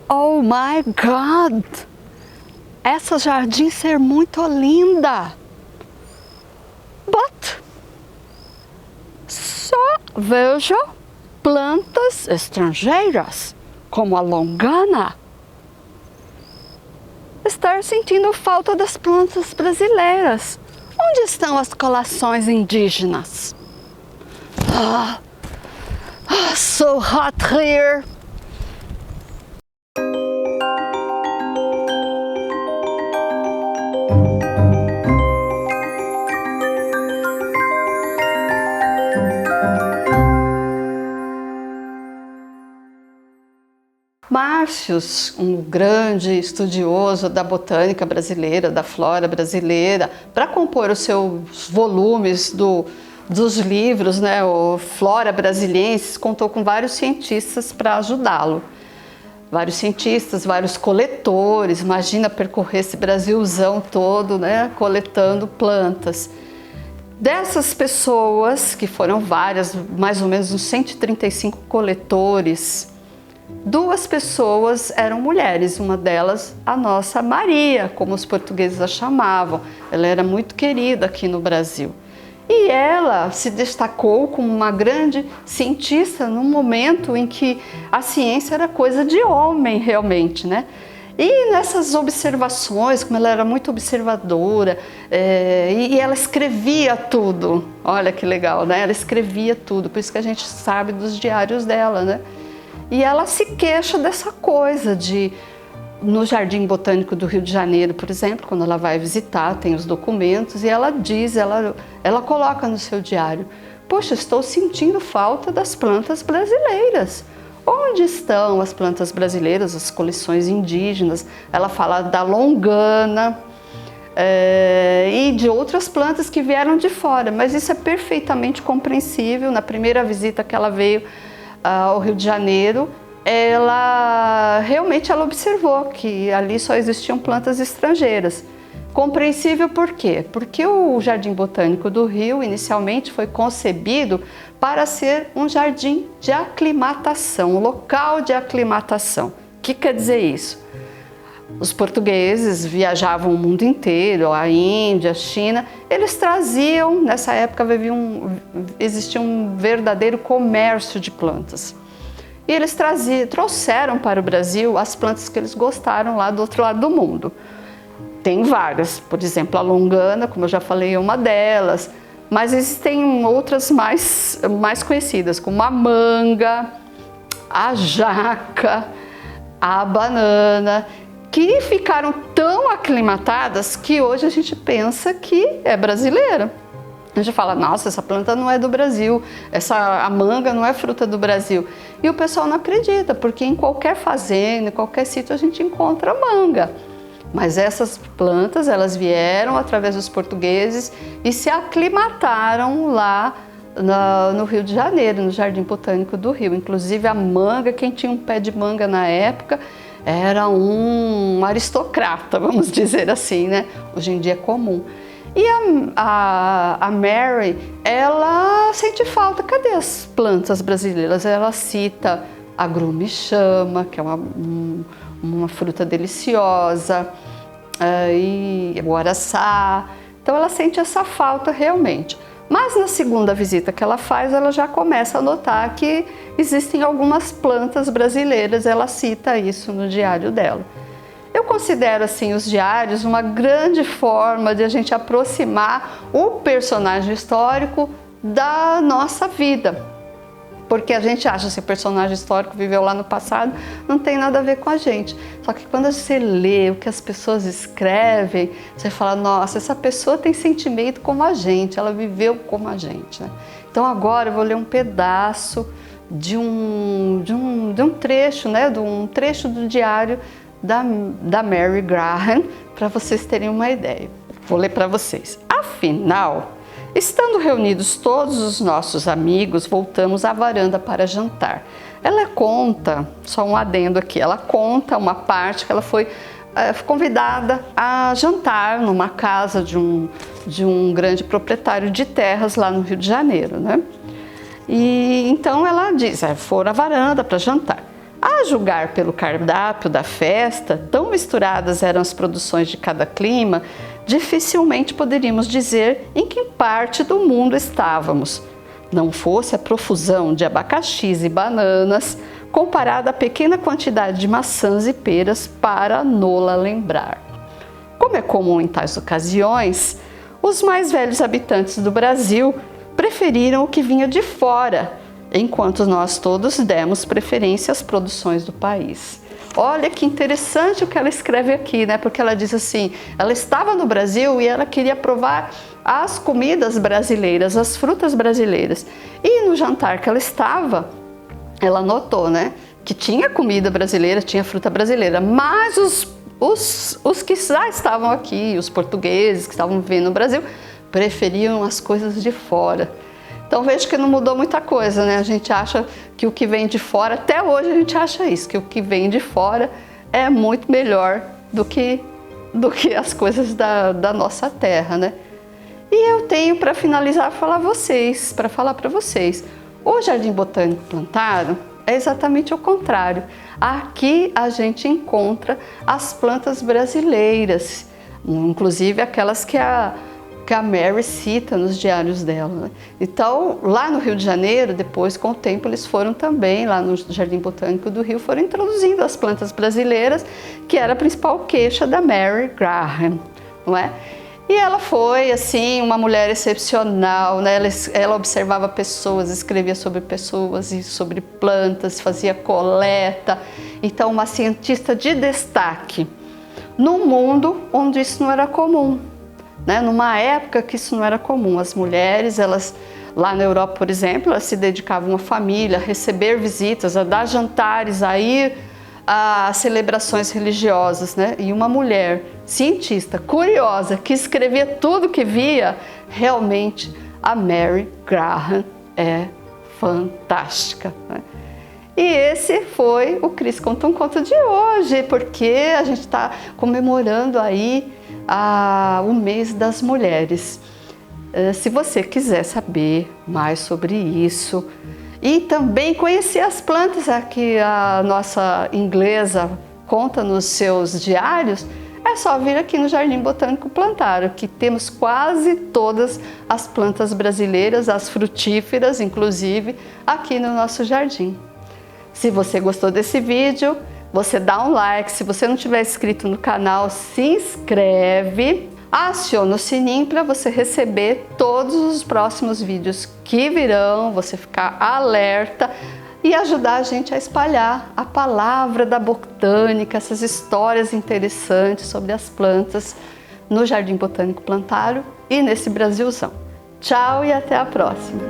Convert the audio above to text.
Oh my God! Essa jardim ser muito linda! But só vejo plantas estrangeiras, como a longana. Estar sentindo falta das plantas brasileiras. Onde estão as colações indígenas? So hot here! Márcios, um grande estudioso da botânica brasileira, da flora brasileira, para compor os seus volumes dos livros, né, o Flora Brasiliensis, contou com vários cientistas para ajudá-lo. Vários cientistas, vários coletores, imagina percorrer esse Brasilzão todo, né, coletando plantas. Dessas pessoas, que foram várias, mais ou menos uns 135 coletores, 2 pessoas eram mulheres, uma delas a nossa Maria, como os portugueses a chamavam. Ela era muito querida aqui no Brasil. E ela se destacou como uma grande cientista num momento em que a ciência era coisa de homem realmente, né? E nessas observações, como ela era muito observadora, e ela escrevia tudo. Olha que legal, né? Ela escrevia tudo, por isso que a gente sabe dos diários dela, né? E ela se queixa dessa coisa de, no Jardim Botânico do Rio de Janeiro, por exemplo, quando ela vai visitar, tem os documentos, e ela diz, ela coloca no seu diário: poxa, estou sentindo falta das plantas brasileiras. Onde estão as plantas brasileiras, as coleções indígenas? Ela fala da longana e de outras plantas que vieram de fora, mas isso é perfeitamente compreensível. Na primeira visita que ela veio ao Rio de Janeiro, ela observou que ali só existiam plantas estrangeiras. Compreensível por quê? Porque o Jardim Botânico do Rio inicialmente foi concebido para ser um jardim de aclimatação, um local de aclimatação. O que quer dizer isso? Os portugueses viajavam o mundo inteiro, a Índia, a China, eles traziam, nessa época existia um verdadeiro comércio de plantas. E eles trouxeram para o Brasil as plantas que eles gostaram lá do outro lado do mundo. Tem várias, por exemplo, a longana, como eu já falei, é uma delas, mas existem outras mais conhecidas, como a manga, a jaca, a banana, que ficaram tão aclimatadas que hoje a gente pensa que é brasileira. A gente fala: nossa, essa planta não é do Brasil, a manga não é fruta do Brasil. E o pessoal não acredita, porque em qualquer fazenda, em qualquer sítio a gente encontra manga. Mas essas plantas, elas vieram através dos portugueses e se aclimataram lá no Rio de Janeiro, no Jardim Botânico do Rio. Inclusive a manga, quem tinha um pé de manga na época era um aristocrata, vamos dizer assim, né? Hoje em dia é comum. E a Mary, ela sente falta. Cadê as plantas brasileiras? Ela cita a grume-chama, que é uma fruta deliciosa, e o araçá. Então ela sente essa falta realmente. Mas na segunda visita que ela faz, ela já começa a notar que existem algumas plantas brasileiras. Ela cita isso no diário dela. Eu considero assim os diários uma grande forma de a gente aproximar o personagem histórico da nossa vida. Porque a gente acha que esse personagem histórico viveu lá no passado, não tem nada a ver com a gente. Só que quando você lê o que as pessoas escrevem, você fala: nossa, essa pessoa tem sentimento como a gente, ela viveu como a gente, né? Então agora eu vou ler um pedaço de um trecho, né? De um trecho do diário da Mary Graham, para vocês terem uma ideia. Vou ler para vocês. Afinal, estando reunidos todos os nossos amigos, voltamos à varanda para jantar. Ela conta, só um adendo aqui, ela conta uma parte que ela foi convidada a jantar numa casa de um grande proprietário de terras lá no Rio de Janeiro, né? E então ela diz, foram à varanda para jantar. A julgar pelo cardápio da festa, tão misturadas eram as produções de cada clima, dificilmente poderíamos dizer em que parte do mundo estávamos, não fosse a profusão de abacaxis e bananas, comparada à pequena quantidade de maçãs e peras para nola lembrar. Como é comum em tais ocasiões, os mais velhos habitantes do Brasil preferiram o que vinha de fora, enquanto nós todos demos preferência às produções do país. Olha que interessante o que ela escreve aqui, né? Porque ela diz assim, ela estava no Brasil e ela queria provar as comidas brasileiras, as frutas brasileiras. E no jantar que ela estava, ela notou, né, que tinha comida brasileira, tinha fruta brasileira, mas os que já estavam aqui, os portugueses que estavam vivendo no Brasil, preferiam as coisas de fora. Então vejo que não mudou muita coisa, né? A gente acha que o que vem de fora, até hoje a gente acha isso, que o que vem de fora é muito melhor do que as coisas da nossa terra, né? E eu tenho para finalizar para falar para vocês, o Jardim Botânico Plantaro é exatamente o contrário. Aqui a gente encontra as plantas brasileiras, inclusive aquelas que a Mary cita nos diários dela, né? Então, lá no Rio de Janeiro, depois, com o tempo, eles foram também, lá no Jardim Botânico do Rio, foram introduzindo as plantas brasileiras, que era a principal queixa da Mary Graham, não é? E ela foi, assim, uma mulher excepcional, né? Ela observava pessoas, escrevia sobre pessoas e sobre plantas, fazia coleta. Então, uma cientista de destaque num mundo onde isso não era comum, né? Numa época que isso não era comum. As mulheres, elas, lá na Europa, por exemplo, elas se dedicavam à família, a receber visitas, a dar jantares, a ir a celebrações religiosas, né? E uma mulher cientista, curiosa, que escrevia tudo que via, realmente a Mary Graham é fantástica, né? E esse foi o Cris Conta um Conto de hoje, porque a gente está comemorando aí o mês das mulheres. Se você quiser saber mais sobre isso, e também conhecer as plantas que a nossa inglesa conta nos seus diários, é só vir aqui no Jardim Botânico Plantaro, que temos quase todas as plantas brasileiras, as frutíferas, inclusive, aqui no nosso jardim. Se você gostou desse vídeo, você dá um like. Se você não tiver inscrito no canal, se inscreve. Aciona o sininho para você receber todos os próximos vídeos que virão, você ficar alerta e ajudar a gente a espalhar a palavra da botânica, essas histórias interessantes sobre as plantas no Jardim Botânico Plantaro e nesse Brasilzão. Tchau e até a próxima!